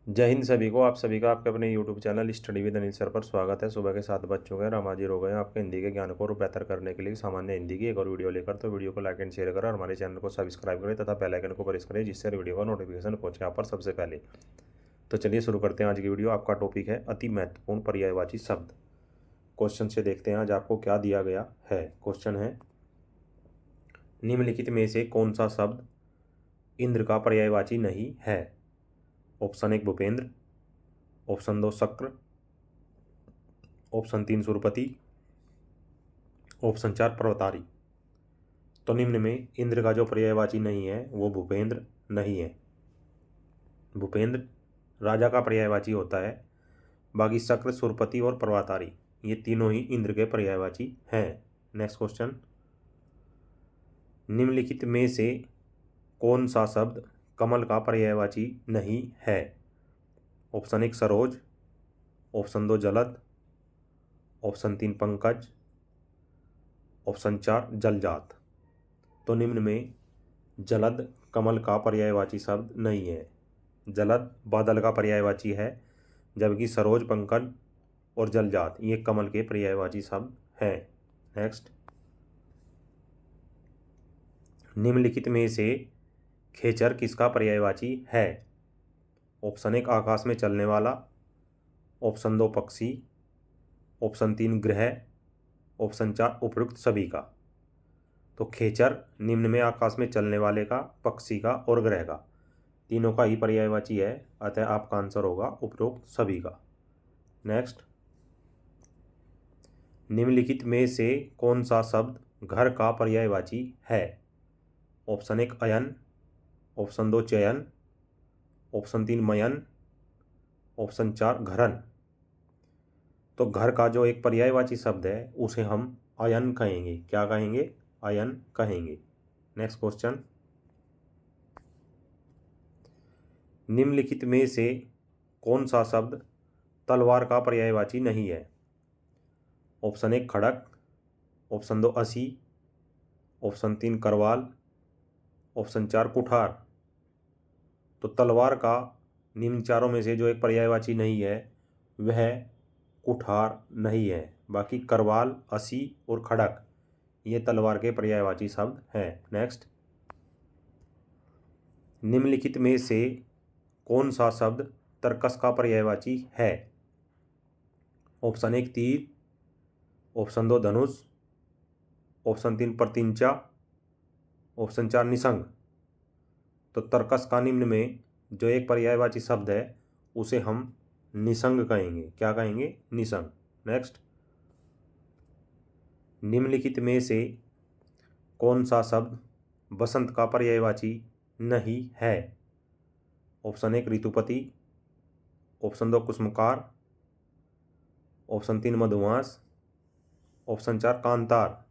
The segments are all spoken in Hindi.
जय हिंद सभी को। आप सभी का आपके अपने YouTube channel study with Anil sir पर स्वागत है। सुबह के 7 बज चुके हैं। हम हाजिर हो गए हैं आपके हिंदी के ज्ञान को और बेहतर करने के लिए सामान्य हिंदी की एक और वीडियो लेकर। तो वीडियो को लाइक एंड शेयर करें और हमारे चैनल को सब्सक्राइब करें तथा बेल आइकन को प्रेस करें, जिससे वीडियो का नोटिफिकेशन पहुंचे आप पर सबसे पहले। तो चलिए शुरू करते हैं आज की वीडियो। आपका टॉपिक है अति महत्वपूर्ण पर्यायवाची शब्द। क्वेश्चन से देखते हैं आज आपको क्या दिया गया है। क्वेश्चन है, निम्नलिखित में से कौन सा शब्द इंद्र का पर्यायवाची नहीं है? ऑप्शन 1 भूपेंद्र, ऑप्शन 2 शक्र, ऑप्शन 3 सुरपति, ऑप्शन 4 पर्वतारी। तो निम्न में इंद्र का जो पर्यायवाची नहीं है वो भूपेंद्र नहीं है। भूपेंद्र राजा का पर्यायवाची होता है। बाकी शक्र, सुरपति और पर्वतारी ये तीनों ही इंद्र के पर्यायवाची हैं। नेक्स्ट क्वेश्चन, निम्नलिखित में से कौन सा शब्द कमल का पर्यायवाची नहीं है? ऑप्शन 1 सरोज, ऑप्शन 2 जलद, ऑप्शन 3 पंकज, ऑप्शन 4 जलजात। तो निम्न में जलद कमल का पर्यायवाची शब्द नहीं है। जलद बादल का पर्यायवाची है, जबकि सरोज, पंकज और जलजात ये कमल के पर्यायवाची शब्द हैं। नेक्स्ट, निम्नलिखित में से खेचर किसका पर्यायवाची है? ऑप्शन 1 आकाश में चलने वाला, ऑप्शन 2 पक्षी, ऑप्शन 3 ग्रह, ऑप्शन 4 उपयुक्त सभी का। तो खेचर निम्न में आकाश में चलने वाले का, पक्षी का और ग्रह का, तीनों का ही पर्यायवाची है। अतः आपका आंसर होगा उपरोक्त सभी का। नेक्स्ट, निम्नलिखित में से कौन सा शब्द घर का पर्यायवाची है? ऑप्शन 1 अयन, ऑप्शन 2 चयन, ऑप्शन 3 मयन, ऑप्शन 4 घरन। तो घर का जो एक पर्यायवाची शब्द है उसे हम अयन कहेंगे। क्या कहेंगे? अयन कहेंगे। नेक्स्ट क्वेश्चन, निम्नलिखित में से कौन सा शब्द तलवार का पर्यायवाची नहीं है? ऑप्शन 1 खड़क, ऑप्शन 2 असी, ऑप्शन 3 करवाल, ऑप्शन 4 कुठार। तो तलवार का निम्न चारों में से जो एक पर्यायवाची नहीं है वह कुठार नहीं है। बाकी करवाल, असी और खड़क ये तलवार के पर्यायवाची शब्द हैं। नेक्स्ट, निम्नलिखित में से कौन सा शब्द तर्कस का पर्यायवाची है? ऑप्शन 1 तीर, ऑप्शन 2 धनुष, ऑप्शन 3 प्रतिंचा, ऑप्शन 4 निसंग। तो तर्कस का निम्न में जो एक पर्यायवाची शब्द है उसे हम निसंग कहेंगे। क्या कहेंगे? निसंग। नेक्स्ट, निम्नलिखित में से कौन सा शब्द बसंत का पर्यायवाची नहीं है? ऑप्शन 1 ऋतुपति, ऑप्शन 2 कुसुमकार, ऑप्शन 3 मधुमास, ऑप्शन 4 कांतार।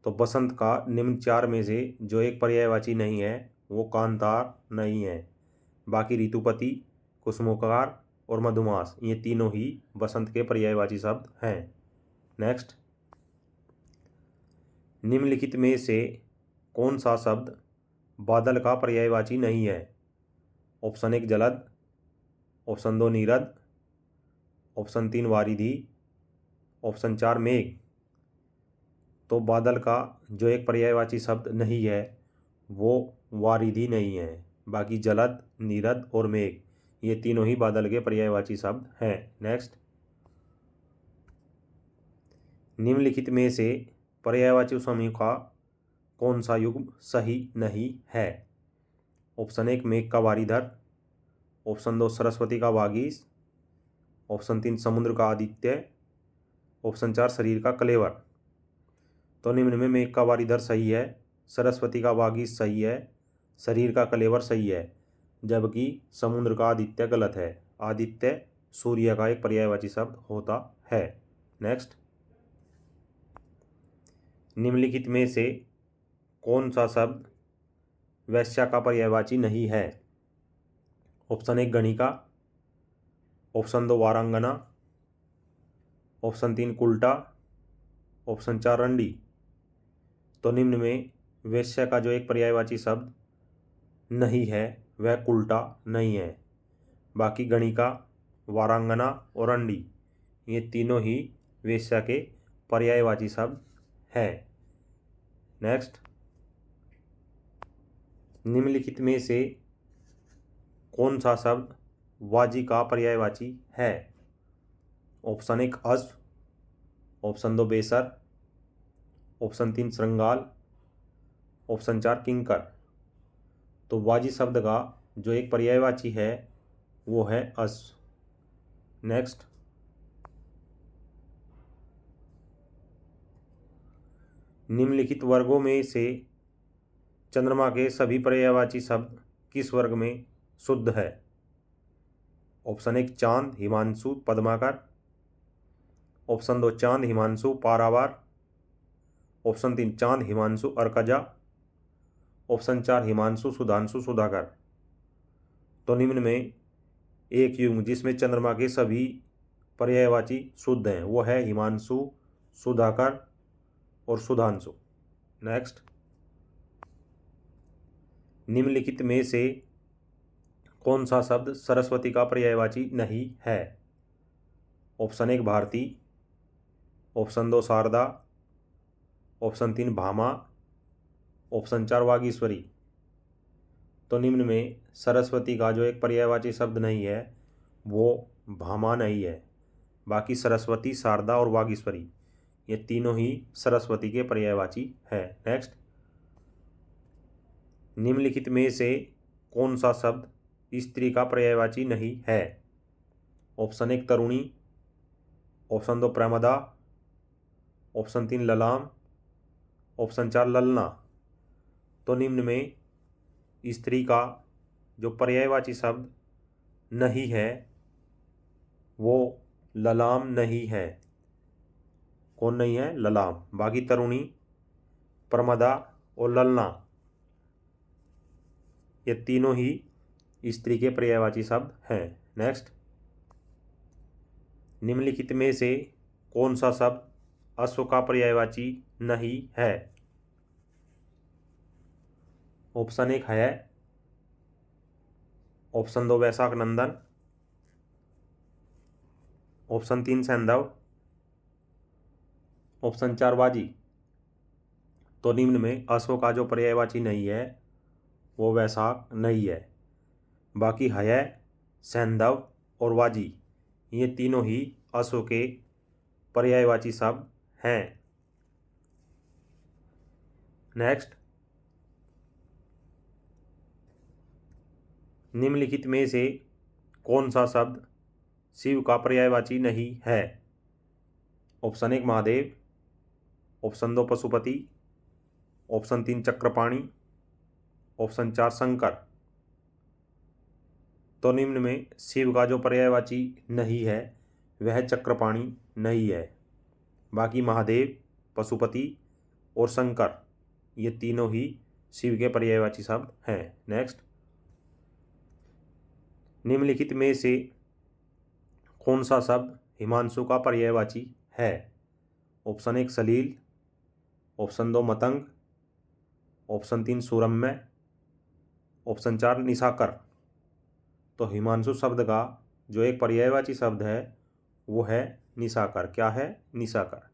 तो बसंत का निम्न चार में से जो एक पर्यायवाची नहीं है वो कांतार नहीं है। बाकी ऋतुपति, कुसुमकार और मधुमास ये तीनों ही बसंत के पर्यायवाची शब्द हैं। नेक्स्ट, निम्नलिखित में से कौन सा शब्द बादल का पर्यायवाची नहीं है? ऑप्शन 1 जलद, ऑप्शन 2 नीरद, ऑप्शन 3 वारिधि, ऑप्शन 4 मेघ। तो बादल का जो एक पर्यायवाची शब्द नहीं है वो वारिधि नहीं है। बाकी जलद, नीरद और मेघ ये तीनों ही बादल के पर्यायवाची शब्द हैं। नेक्स्ट, निम्नलिखित में से पर्यायवाची समूह का कौन सा युग्म सही नहीं है? ऑप्शन 1 मेघ का वारिधर, ऑप्शन 2 सरस्वती का वागीश, ऑप्शन 3 समुद्र का आदित्य, ऑप्शन 4 शरीर का कलेवर। तो निम्न में मेघ का वारिधर सही है, सरस्वती का वागीश सही है, शरीर का कलेवर सही है, जबकि समुद्र का आदित्य गलत है। आदित्य सूर्य का एक पर्यायवाची शब्द होता है। नेक्स्ट, निम्नलिखित में से कौन सा शब्द वैश्या का पर्यायवाची नहीं है? ऑप्शन 1 गणिका, ऑप्शन 2 वारांगना, ऑप्शन 3 कुल्टा, ऑप्शन 4 रंडी। तो निम्न में वैश्या का जो एक पर्यायवाची शब्द नहीं है वह कुल्टा नहीं है। बाकी गणिका, वारांगना और अंडी ये तीनों ही वेश्या के पर्यायवाची शब्द हैं। नेक्स्ट, निम्नलिखित में से कौन सा शब्द वाजी का पर्यायवाची है? ऑप्शन 1 अश्व, ऑप्शन 2 बेसर, ऑप्शन 3 श्रृंगाल, ऑप्शन 4 किंकर। तो वाजी शब्द का जो एक पर्यायवाची है वो है अश्व। नेक्स्ट, निम्नलिखित वर्गों में से चंद्रमा के सभी पर्यायवाची शब्द किस वर्ग में शुद्ध है? ऑप्शन 1 चांद, हिमांशु, पद्माकर, ऑप्शन 2 चांद, हिमांशु, पारावार, ऑप्शन 3 चांद, हिमांशु, अर्कजा, ऑप्शन 4 हिमांशु, सुधांशु, सुधाकर। तो निम्न में एक युग्म जिसमें चंद्रमा के सभी पर्यायवाची शुद्ध हैं वो है हिमांशु, सुधाकर और सुधांशु। नेक्स्ट, निम्नलिखित में से कौन सा शब्द सरस्वती का पर्यायवाची नहीं है? Option 1 Bharati, option 2 Sharda, option 3 Bhama, option 4 Vagishwari. तो निम्न में सरस्वती का जो एक पर्यायवाची शब्द नहीं है वो भामा नहीं है। बाकी सरस्वती, शारदा और वागीश्वरी ये तीनों ही सरस्वती के पर्यायवाची है। नेक्स्ट, निम्नलिखित में से कौन सा शब्द स्त्री का पर्यायवाची नहीं है? ऑप्शन 1 तरुणी, ऑप्शन 2 प्रेमदा, ऑप्शन 3 ललाम, ऑप्शन 4 ललना। तो निम्न में स्त्री का जो पर्यायवाची शब्द नहीं है वो ललाम नहीं है। कौन नहीं है? ललाम। बाकी तरुणी, प्रमदा और ललना ये तीनों ही स्त्री के पर्यायवाची शब्द हैं। नेक्स्ट, निम्नलिखित में से कौन सा शब्द अश्व का पर्यायवाची नहीं है? ऑप्शन 1 है, ऑप्शन 2 वैशाख नंदन, ऑप्शन 3 सैंधव, ऑप्शन 4 बाजी। तो निम्न में अश्व का जो पर्यायवाची नहीं है वो वैशाख नहीं है। बाकी है, सैंधव और वाजी ये तीनों ही अश्व के पर्यायवाची शब्द हैं। नेक्स्ट, निम्नलिखित में से कौन सा शब्द शिव का पर्यायवाची नहीं है? Option 1 Mahadev, option 2 Pashupati, option 3 Chakrapani, option 4 Shankar. तो निम्न में शिव का जो पर्यायवाची नहीं है वह चक्रपाणी नहीं है। बाकी महादेव, पशुपति और शंकर ये तीनों ही शिव के पर्यायवाची शब्द हैं। नेक्स्ट, निम्नलिखित में से कौन सा शब्द हिमांशु का पर्यायवाची है? ऑप्शन 1 सलील, ऑप्शन 2 मतंग, ऑप्शन 3 सुरम्य, ऑप्शन 4 निशाकर। तो हिमांशु शब्द का जो एक पर्यायवाची शब्द है वो है निशाकर। क्या है? निशाकर।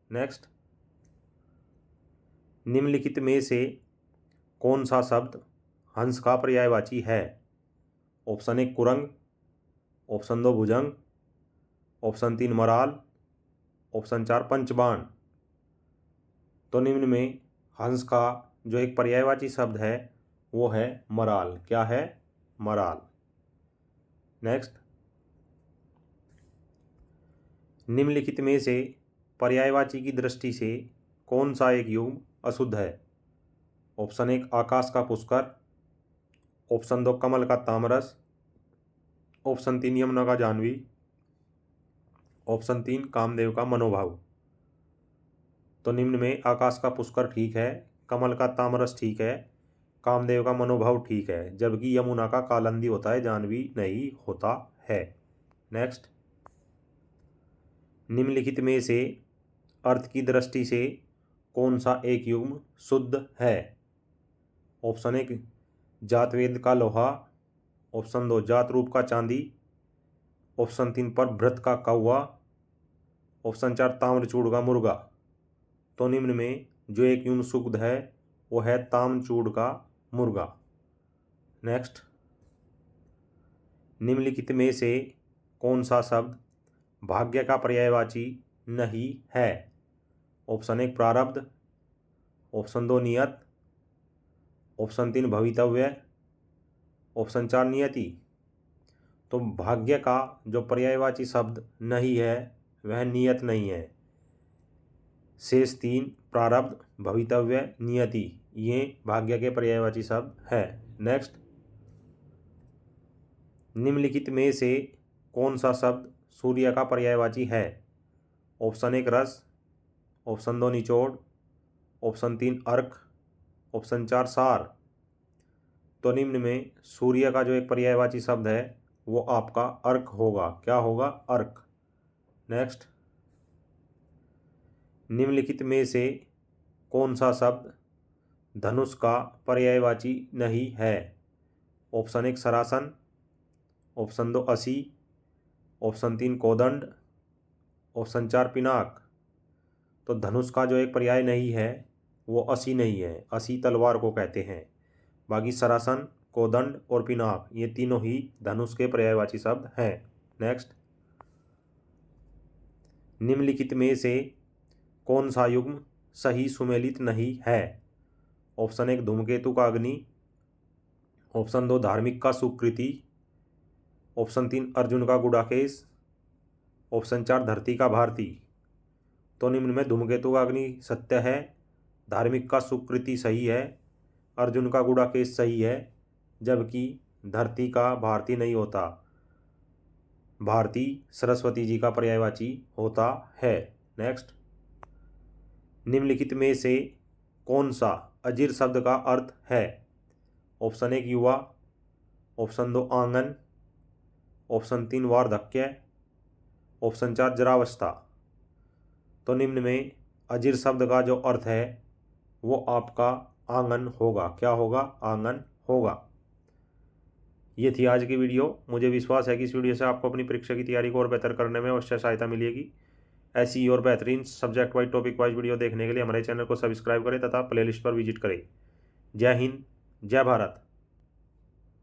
नेक्स्ट, निम्नलिखित में से कौन सा शब्द हंस का पर्यायवाची है? ऑप्शन 1 कुरंग, ऑप्शन 2 भुजंग, ऑप्शन 3 मराल, ऑप्शन 4 पंचबाण। तो निम्न में हंस का जो एक पर्यायवाची शब्द है वो है मराल। क्या है? मराल। नेक्स्ट, निम्नलिखित में से पर्यायवाची की दृष्टि से कौन सा एक युग्म अशुद्ध है? ऑप्शन 1 आकाश का पुष्कर, ऑप्शन 2 कमल का तामरस, ऑप्शन 3 यमुना का जाह्नवी, ऑप्शन 3 कामदेव का मनोभाव। तो निम्न में आकाश का पुष्कर ठीक है, कमल का तामरस ठीक है, कामदेव का मनोभाव ठीक है, जबकि यमुना का कालंदी होता है, जाह्नवी नहीं होता है। नेक्स्ट, निम्नलिखित में से अर्थ की दृष्टि से कौन सा एक युग्म शुद्ध है? ऑप्शन 1 जातवेद का लोहा, ऑप्शन 2 जात रूप का चांदी, ऑप्शन 3 पर भृत का कौवा, ऑप्शन 4 ताम्रचूड़ का मुर्गा। तो निम्न में जो एक यून शुद्ध है वो है ताम्रचूड़ का मुर्गा। नेक्स्ट, निम्नलिखित में से कौन सा शब्द भाग्य का पर्यायवाची नहीं है? ऑप्शन 1 प्रारब्ध, ऑप्शन 2 नियत, ऑप्शन 3 भवितव्य, ऑप्शन 4 नियति। तो भाग्य का जो पर्यायवाची शब्द नहीं है वह नियत नहीं है। शेष 3 प्रारब्ध, भवितव्य, नियति ये भाग्य के पर्यायवाची शब्द है। नेक्स्ट, निम्नलिखित में से कौन सा शब्द सूर्य का पर्यायवाची है? ऑप्शन 1 रस, ऑप्शन 2 निचोड़, ऑप्शन 3 अर्क, ऑप्शन 4 सार। तो निम्न में सूर्य का जो एक पर्यायवाची शब्द है वो आपका अर्क होगा। क्या होगा? अर्क। नेक्स्ट, निम्नलिखित में से कौन सा शब्द धनुष का पर्यायवाची नहीं है? ऑप्शन 1 सरासन, ऑप्शन 2 असी, ऑप्शन 3 कोदंड, ऑप्शन 4 पिनाक। तो धनुष का जो एक पर्याय नहीं है वो असी नहीं है, असी तलवार को कहते हैं। बाकी सरासन, कोदंड और पिनाक ये तीनों ही धनुष के पर्यायवाची शब्द हैं। नेक्स्ट, निम्नलिखित में से कौन सा युग्म सही सुमेलित नहीं है? ऑप्शन 1 धूमकेतु का अग्नि, ऑप्शन 2 धार्मिक का सुकृति, ऑप्शन 3 अर्जुन का गुडाकेश, ऑप्शन 4 धरती का भारती। तो निम्न में धूमकेतु का अग्नि सत्य है, धार्मिक का सुकृति सही है, अर्जुन का गुडाकेश सही है, जबकि धरती का भारती नहीं होता। भारती सरस्वती जी का पर्यायवाची होता है। नेक्स्ट, निम्नलिखित में से कौन सा अजीर शब्द का अर्थ है? ऑप्शन 1 युवा, ऑप्शन 2 आंगन, ऑप्शन 3 वार्धक्य, ऑप्शन 4 जरावस्था। तो निम्न में अजीर शब्द का जो अर्थ है वो आपका आंगन होगा। क्या होगा? आंगन होगा। ये थी आज की वीडियो। मुझे विश्वास है कि इस वीडियो से आपको अपनी परीक्षा की तैयारी को और बेहतर करने में अवश्य सहायता मिलेगी। ऐसी और बेहतरीन subject wise, topic wise video देखने के लिए हमारे चैनल को सब्सक्राइब करें तथा प्लेलिस्ट पर विजिट करें। जय हिंद, जय भारत।